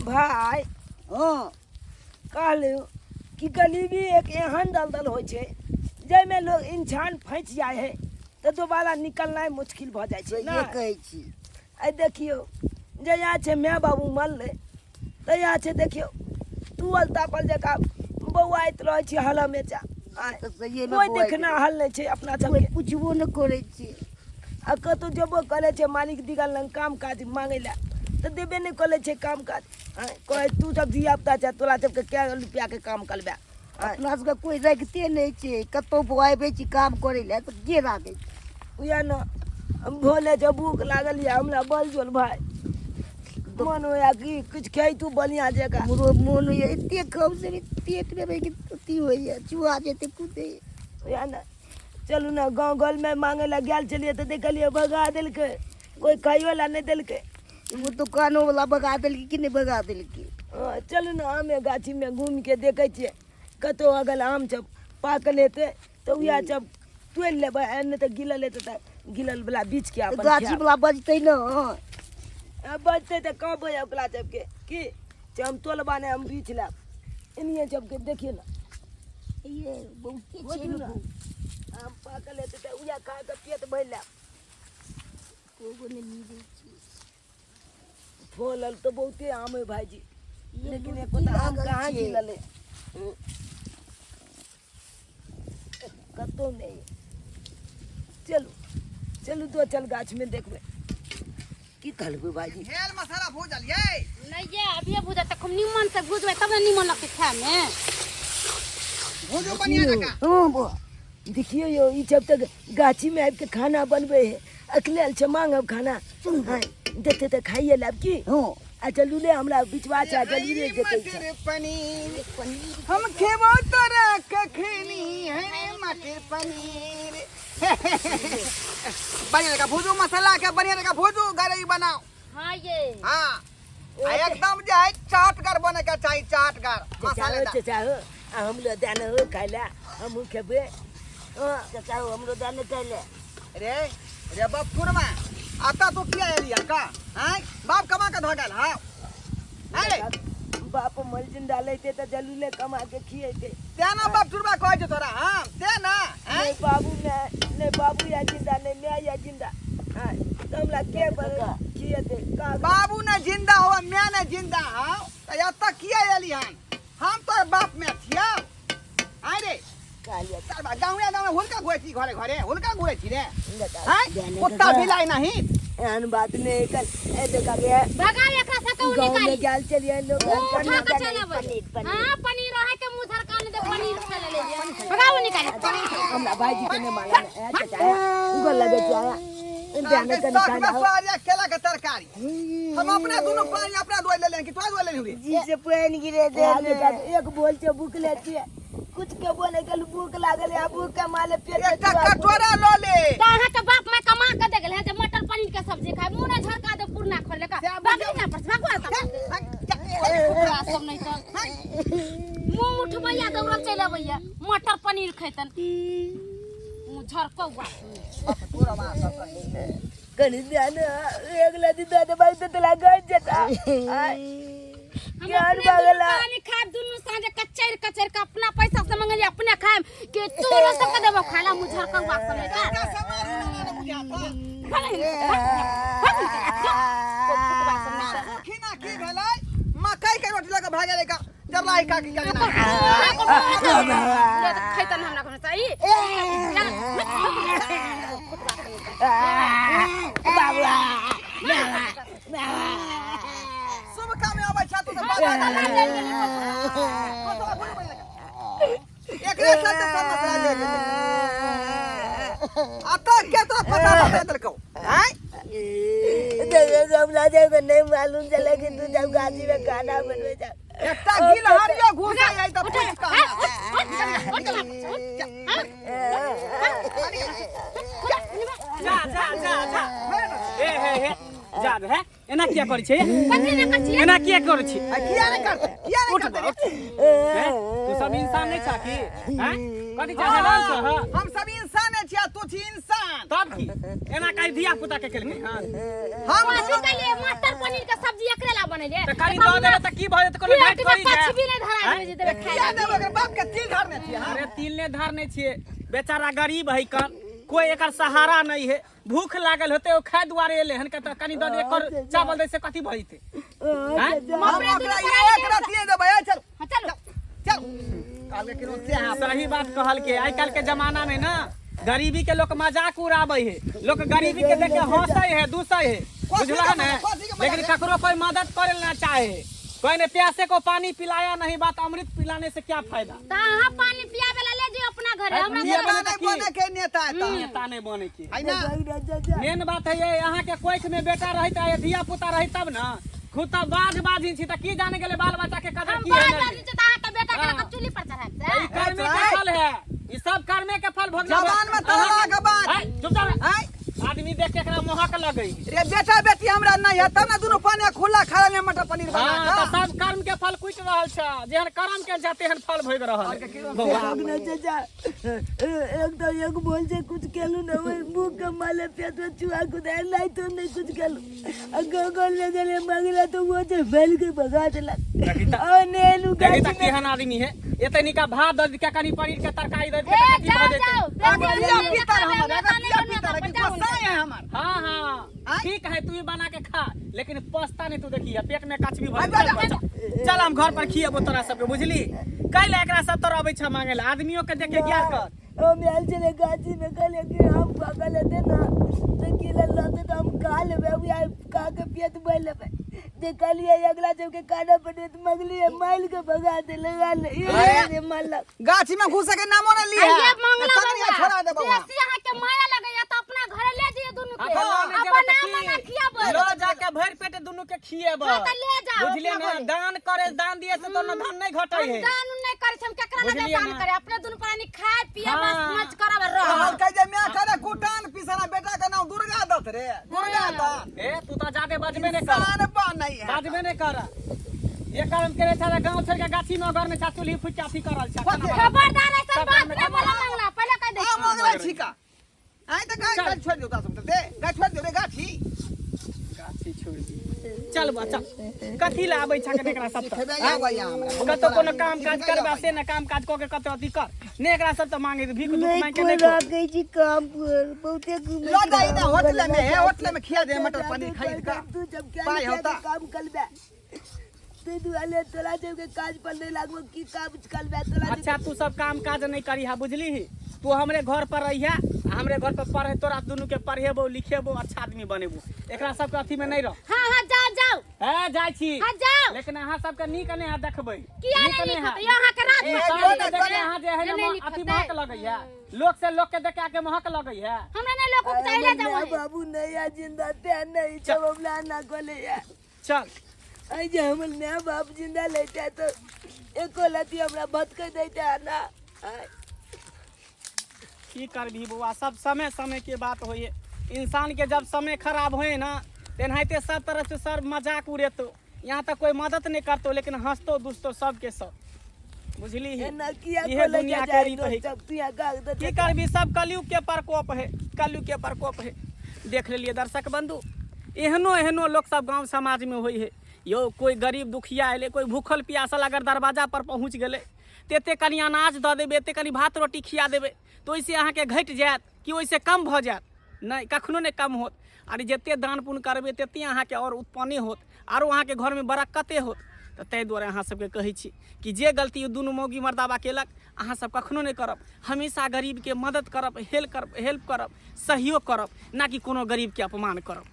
भाई हाँ कहलू कि गरीबी एक एहन दलदल होइ छै जाहिमे लोग इंसान फंस जाए है तो दोबारा निकलना मुश्किल भ जाए छै ये कहै छी आई देखियो जया छै माय बाबू मरले तया छै देखियो तू तापल जका बौआइत रहे छी हलमे चा तो सही में कोई देखना हल नहीं छै अपना कोई सबके पूछबो न करे छी आ कतौ जेबो करे छै मालिक दिगल लंग काम काज मांगे ला तो देबे नहीं करे छै काम काज कहे तू सब धिया पुता छै तोरा सबके क्या रुपया के काम करबे अपना सबके कोई रखते नहीं छै कतौ आबै छी काम करे ले तो के राखे उया न भोले जो भूख लागल है हमरा बल जोल भाई मन होया कि कुछ खाई तू बलिया जगह हमरो मन ये एते कम से पेट में रह के अति होइए चुआ जेते कूदे उया न चलू ना गांव गल में मांगे ला गेल चलिए तो देखलिए भगा देलके कोई खाइयो ला नहीं देलके वो दुकानों वाला भगा देलके कि नहीं भगा देलके चलू ना आमे गाछी में घूम के देखे छिए कतो अगल आम सब पाकल हेते तो उया सब तोड़ लेबै नहीं तो गिलल हेते तो गिलल वाला बीच के अपन गाछी वाला बजते न बचते तो कहबै ओकरा सबके कि हम तोलबा ने हम बीच लेब इनिए सबके देखिए ना ये बहुते बुझलू ना छे आम पाकल हेते तो उया खा के पेट भर लेब कोगो ने नीचे छी फलल तो बहुते आम है भाईजी लेकिन ये एको तो आम लागल कहाँ छै। गिलल है कतौ नहीं चलू चलू तो चल गाछ में देखबे की कहलबे भाईजी हेल मसाला भूजल ये नहीं ये अभी भूजा तक हम निमन से भूजबै तब ना निमन लगते खाए में भूजो बनिया जका हाँ बो देखियो यो ई जब तक गाछी में आबि के खाना बनबे है अकेले से मांगब खाना हाँ, देते तो खाइए लाब की हां आ चलू ले हमरा बिचवा छा जल्दी रे देते छै मटर पनीर हम खेबो तोरा कखनी है रे मटर पनीर बढ़िया जका भूजो मसाला के बढ़िया जका भूजो गरई बनाओ हां ये हां आ एकदम जे है चाटगर बने के चाहिए चाटगर मसालेदार चाचा हो हम लो दाना हो खाइला हम खेबे हाँ चाचा हमरो दाने कहले रे रे बपुरमा आता तो किया एलिया का हैं बाप कमा के धगल हां अरे बाप मल जिंदा लेते तो जलूले कमा के खिएते तेना बाप चुरबा कहै छै तोरा हां तेना हैं नहीं बाबू या जिंदा नहीं मैं या जिंदा हाँ तो हमरा के पर खिएते का बाबू ने जिंदा हो मैं ने जिंदा हो तो या तक किया एलियन हम तो बाप में थिया अरे कालिया तार गाँव गाँव हुनका घुरे छी घरे घरे हुनका घुरे छी रे हैं कुत्ता बिलाई नहीं एहन बात नहीं कल ए देखा गया भगा एकरा से कहू गांव में निकाली गेल चलिए लोग उठा के चलाबै हां पनीर रहे के मुंह धरकाने दे पनीर खा ले भगाओ निकाली हमरा भाईजी के नहीं मालूम है चाचा उगल लगे आया इंतजाम कर खाना हो सारिया केला के तरकारी हम अपने दोनों पानी अपना धोई ले लें कि तोरा धोई ले रे जी से पानी गिरे दे एक बोल से भूख लेती है कुछ के बोले कल भूख लागल है भूख के माले पेट एकटा कटोरा लो ले ताहा तो बाप मैं कमा के दे गेल है जे मटर पनीर के सब्जी खाए मुंह ने झरका दे पुरना खोल ले का बाकी ना पर भगवा सब नहीं तो मुंह उठबैया दौड़ल चल अबैया मटर पनीर खैतन मुंह झरकौआ पूरा मां सब कही कनी ध्यान अगला दिन तो भाई तो तला गए जता हम यार अपने बगला पानी खाए दुनु साँझे कचर कचर का अपना पैसा से मंगे अपने खाए के तोरो सब के देबो खाला मुंह झरकौआ सब नहीं का समाज में बुझाता खिना की भेलै मकई के रोटी लगा भागे लेका जरलाई का की करना खैतन हमरा घर सही बाबा शुभ काम में आबै छ तू बाबा एकरे साथे सब मसला ले गेलै आता के तो पता बता देलकौ हैं हमला को नहीं मालूम चला कि तू जब गाजी में खाना बनवे जा एकटा गिल हरियो घुस आई त पूछ का जा जा जा जा हे जा है एना किया करै छै कथि न कथि एना किया करै छी किया नहीं करते तू सब इंसान नहीं छा की हैं कथि चाहलन छ हम सब इंसान छिया तू छी इंसान तब की एना काई धिया पुता के केलकै हां हम कथि के लिए मटर पनीर के सब्जी एकरे ला बनेले त कनी दो देबे त की भ जेत कोनो भेट करी कछ जा भी नहीं धरा दे देबे खाए किया देबे ओकर बाप के तिल धरने छियै हां अरे तिल ने धरने छिए बेचारा गरीब है कन कोई एकर सहारा नहीं है भूख लागल होते ओ खाए दुआरे एले हन के त कनी दो दे एकर चावल दे से कथी भइते हम ओकरा एक रतिए देबै चल हां चलो चल काल के किनो से हां सही बात कहल के आई काल के जमाना में ना गरीबी के लोग मजाक उड़ावे है लोग गरीबी के देख के हंसै है दूसै है बुझला ने लेकिन ककरो कोई मदद करे ना चाहे कोई ने प्यासे को पानी पिलाया नहीं बात अमृत पिलाने से क्या फायदा कहां पानी पियावे ला ले जे अपना घर हमरा नेता नहीं बने के नेता है त नेता नहीं बने के है ना मेन बात है ये यहाँ के कोख में बेटा रहित है धिया पुता रही तब ना खुद त बाज छी त की जाने गेले बाल बच्चा के कदर की है बात जे ता के बेटा के चूल्ही पर चढ़ा ई कर्मे के फल है ई सब कर्मे के फल भोग जवान में तहला के बात चुप जा है आदमी देख के एकरा मोहक लगई रे बेटा बेटी हमरा नहीं है तब ना दोनों पानी खुला खा ले मटर पनीर बना हां त सब कर्म के फल कुट रहल छ जेहन कर्म के जाते हन फल भोग रहल ना चाचा एक तो एक बोल से कुछ केलू ना वही मुंह के माले पेट में चूहा कुदाए नहीं तो नहीं कुछ केलू अगर गोल ले गले मांगला तो वो जो बैल के भगा देला और नेलू देखी त केहन आदमी है एतनी का भात दे के कनी पनीर के तरकारी दे के ए की भ जाओ जेते जाओ पिया पीता हमरा पिया पीता की पसाई है हमर हाँ हाँ ठीक है तू ही बना के खा लेकिन पछता नहीं तू देखिए पेट में कच भी भाई, भर चल हम घर पर खिएबो तोरा सबके बुझली कैले एकरा सब तोरा अबै छ मांगे ला आदमियों के देख के क्या कर ओ मेल चले गाजी में कल के हम पागल लेते ना तो गिला लाते तो हम खा लेबे अब यार का के पेट भर लेबे जे कलिए अगला जब के काटा पड़े तो मगली माइल के भगा दे लगा ले ये माला गाछी में घुसे के नामो न लिया ये मंगला तनिया छोड़ा दे बाबा देसी यहाँ के माया लगैया तो अपना घरे ले जाइए दोनों के अपना अपना खियाबो लो जाके भर पेट दुनु के खिएबो हाँ, तो ले जाओ बुझलिए अपना ना दान करे दान दिए से तो न धन नहीं घटै है दान नहीं करे हम केकरा लगे बुझलिए दान ना? करे अपने दोनों प्राणी खाए पिए हाँ। बस मौज करब रह कहल कह जे मैं करे कुटान पिसना बेटा का नाम दुर्गा दत्त रे दुर्गा दत्त ए तू तो जादे बजबे नहीं कर इंसान बा नहीं है बजबे नहीं कर ये काम करे था गांव छोड़ के गाछी में घर में चाचुली फुचाफी करल छ खबरदार है सब बात नहीं बोला मंगला पहले कह दे आ मगला छिका आई त गाय छोड़ दो तासम दे गाय छोड़ दो रे गाछी गाछी छोड़ दी चल बा चल कथी ला आबै छ के एकरा सब खेबे आबा यहाँ हमरा कतो कोनो काम काज करबा से न काम काज क के कतो अथी कर ने एकरा सब त मांगे भीख दुख नहीं मांग के कोई नहीं खो। राखे जी काम पर बहुते घूमे लो जाई ना होटल में है होटल में खिया दे मटर पनीर खाई का तू जब क्या पाई होता। काम करबे ते दुआले तोला जब के काज पर नहीं लागबो की काम करबे तोला अच्छा तू सब काम काज नहीं करी हा बुझली ही तू हमरे घर पर रहिया हमरे घर पर पढ़े तोरा दुनु के पढ़ेबो लिखेबो अच्छा आदमी बनेबो एकरा सब के अथी में नहीं रह हां हां जाओ जाओ है जाय छी हां जाओ लेकिन अहाँ सब के नीक नहीं हा देखबै किया नहीं लिखत यहाँ के रात में साल के देखे अहाँ जे है ना अथी महक लगैया लोग से लोग के देखे के महक लगैया हमरा नहीं लोग को चाहिए जाओ बाबू नहीं आ जिंदा ते नहीं चबला ना कोले या चल आई जे हमर नया बाप जिंदा लेते तो एको लती हमरा भत के देते ना की करबी बुआ सब समय समय के बात होए इंसान के जब समय खराब होए ना तेनाहिते सब तरह से सर मजाक उड़ेतो यहाँ तक कोई मदद नहीं करतो लेकिन हंसतो दुस्तो सब के सब बुझली ही ना किया इहे दुनिया के रीत है सब पिया का की करबी सब कलयुग के प्रकोप है कलयुग के प्रकोप है देख लेलिए दर्शक बंधु एहनो एहनो लोग सब गांव समाज में होई है यो कोई गरीब दुखिया अले कोई भूखल प्यासल अगर दरवाजा पर पहुँच गए तेते कनी अनाज दऽ देबे एते कनी भात रोटी खिया देबे तो ओइसे अहाँके घटि जायत कि ओइसे कम भऽ जायत नहीं कखनो नहीं कम होत और जते दान पुण्य करबे तेते अहाँके और उत्पन्न होत आरो अहाँके घर में बरकते होत तो ताहि दुआरे अहाँ सबके कहै छी कि जे गलती दुनू मौगी मर्दाबा केलक अहाँ सब कखनो नहीं करब हमेशा गरीब के मदद करब हेल्प करब सहयोग करब ना कि कोनो गरीब के अपमान करब।